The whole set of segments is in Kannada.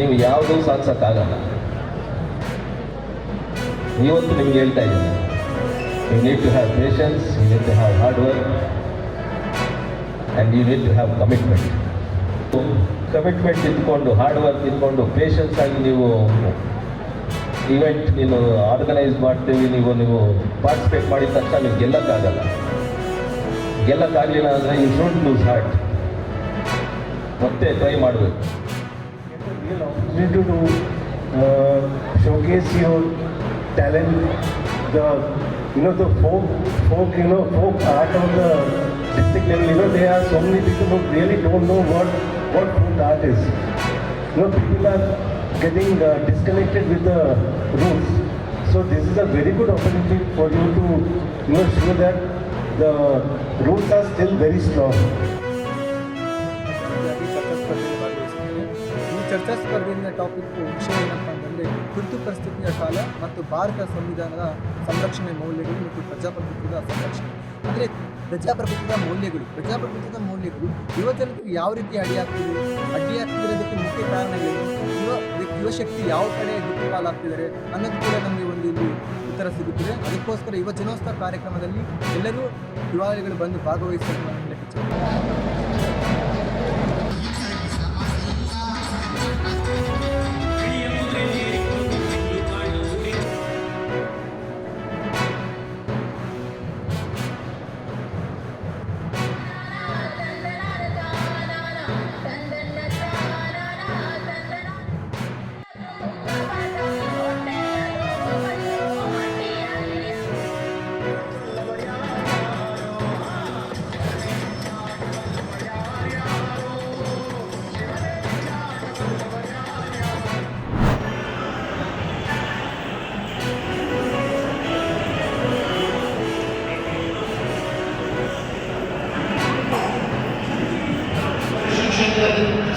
ನೀವು ಯಾವುದೂ ಸಾಧಿಸೋಕ್ಕಾಗಲ್ಲ. ಇವತ್ತು ನಿಮ್ಗೆ ಹೇಳ್ತಾ ಇದ್ದೀನಿ, you need to have patience, you need to have hard work and you need to have commitment. Commitment ಇಟ್ಕೊಂಡು, ಹಾರ್ಡ್ ವರ್ಕ್ ಇಟ್ಕೊಂಡು, ಪೇಷನ್ಸ್ ಆಗಿ ನೀವು ಇವೆಂಟ್ ನೀನು ಆರ್ಗನೈಸ್ ಮಾಡ್ತೀವಿ, ನೀವು ಪಾರ್ಟಿಸಿಪೇಟ್ ಮಾಡಿದ ತಕ್ಷಣ ನೀವು ಗೆಲ್ಲಕ್ಕಾಗಲ್ಲ. ಗೆಲ್ಲಕ್ಕಾಗಲಿಲ್ಲ ಅಂದರೆ ಯು ಶುಡ್ ಲೂಸ್ ಹಾರ್ಟ್, ಮತ್ತೆ ಟ್ರೈ ಮಾಡಬೇಕು. Real opportunity to showcase your talent, the the folk art of the district level. There are so many people who really don't know what folk art is. People are getting disconnected with the roots. So this is a very good opportunity for you to show that the roots are still very strong. ಚರ್ಚಾ ಸ್ಪರ್ಧೆಯಿಂದ ಟಾಪಿಕ್ ವಿಷಯ ಏನಪ್ಪ ಅಂತಂದರೆ ತುರ್ತು ಪರಿಸ್ಥಿತಿಯ ಕಾಲ ಮತ್ತು ಭಾರತ ಸಂವಿಧಾನದ ಸಂರಕ್ಷಣೆ ಮೌಲ್ಯಗಳು ಮತ್ತು ಪ್ರಜಾಪ್ರಭುತ್ವದ ಸಂರಕ್ಷಣೆ. ಅಂದರೆ ಪ್ರಜಾಪ್ರಭುತ್ವದ ಮೌಲ್ಯಗಳು ಯುವಜನತೆಗೆ ಯಾವ ರೀತಿ ಅಡ್ಡಿಯಾಗ್ತಿರೋದಕ್ಕೆ ಮುಖ್ಯ ಕಾರಣಗಳೇನು, ಯುವಶಕ್ತಿ ಯಾವ ಕಡೆ ದಿಕ್ಕುಪಾಲಾಗ್ತಿದ್ದಾರೆ ಅನ್ನೋದು ಕೂಡ ನಮಗೆ ಒಂದು ಇಲ್ಲಿ ಉತ್ತರ ಸಿಗುತ್ತದೆ. ಅದಕ್ಕೋಸ್ಕರ ಯುವ ಜನೋತ್ಸವ ಕಾರ್ಯಕ್ರಮದಲ್ಲಿ ಎಲ್ಲರೂ ಯುವಗಳು ಬಂದು ಭಾಗವಹಿಸಬೇಕು ಅನ್ನೋ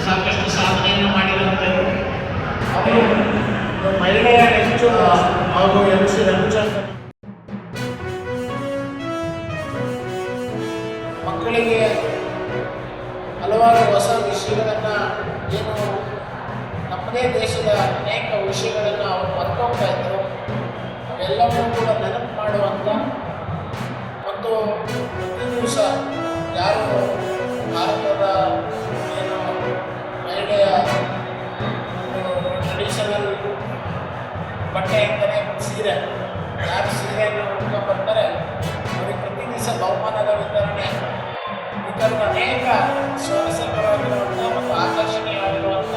ಸಾಕಷ್ಟು ಸಾಧನೆಯನ್ನು ಮಾಡಿರುವಂಥದ್ದು. ಅವರು ಮಹಿಳೆಯ ಹೆಚ್ಚು ಹಾಗೂ ಮಕ್ಕಳಿಗೆ ಹಲವಾರು ಹೊಸ ವಿಷಯಗಳನ್ನು, ಏನು ನಮ್ಮದೇ ದೇಶದ ಅನೇಕ ವಿಷಯಗಳನ್ನು ಅವರು ಮರ್ತೋಗ್ತಾ ಇದ್ದರು, ಅವೆಲ್ಲವನ್ನೂ ಕೂಡ ನೆನಪು ಮಾಡುವಂಥ ಮತ್ತು ಪ್ರತಿ ದಿವಸ ಯಾರು ಭಾರತದ ಏನು ಮಹಿಳೆಯ ಟ್ರೆಡಿಷನಲ್ ಬಟ್ಟೆ ಎಂದರೆ ಸೀರೆ, ಯಾರು ಸೀರೆಯನ್ನು ಉಟ್ಕೊಂಡು ಬರ್ತಾರೆ ಅವರಿಗೆ ಪ್ರತಿ ದಿವಸ ಬಹುಮಾನದ ವಿತರಣೆ ಅನೇಕ ಸ್ವಾರಸ್ಯಕರವಾಗಿರುವಂಥ ಮತ್ತು ಆಕರ್ಷಣೀಯವಾಗಿರುವಂಥ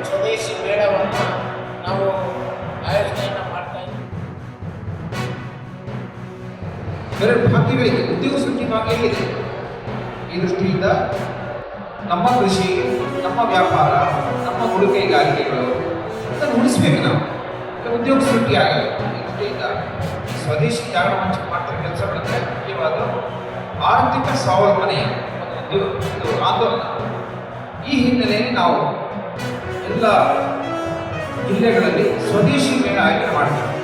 ಸ್ವದೇಶಿ ಮೇಳವನ್ನು ನಾವು ಆಯೋಜನೆಯನ್ನು ಮಾಡ್ತಾ ಇದ್ದೀವಿ. ಭಾಗ್ಯಗಳಿಗೆ ಉದ್ಯೋಗ ಸೃಷ್ಟಿ ಭಾಗ್ಯ ಇದೆ. ಈ ದೃಷ್ಟಿಯಿಂದ ನಮ್ಮ ಕೃಷಿ, ನಮ್ಮ ವ್ಯಾಪಾರ, ನಮ್ಮ ಕೈಗಾರಿಕೆಗಳು ಅದನ್ನು ಉಳಿಸ್ಬೇಕು. ನಾವು ಉದ್ಯೋಗ ಸೃಷ್ಟಿಯಾಗಲ್ಲ. ಈ ದೃಷ್ಟಿಯಿಂದ ಸ್ವದೇಶಿ ಜಾಗರಣ ಮಂಚ ಮಾಡ್ತಾರೆ ಕೆಲಸಗಳಂದರೆ ಮುಖ್ಯವಾದ ಆರ್ಥಿಕ ಸ್ವಾವಲಂಬನೆಯ ಒಂದು ಆಂದೋಲನ. ಈ ಹಿನ್ನೆಲೆಯಲ್ಲಿ ನಾವು ಎಲ್ಲ ಜಿಲ್ಲೆಗಳಲ್ಲಿ ಸ್ವದೇಶಿ ಮೇಳ ಆಯೋಜನೆ ಮಾಡ್ತೀವಿ.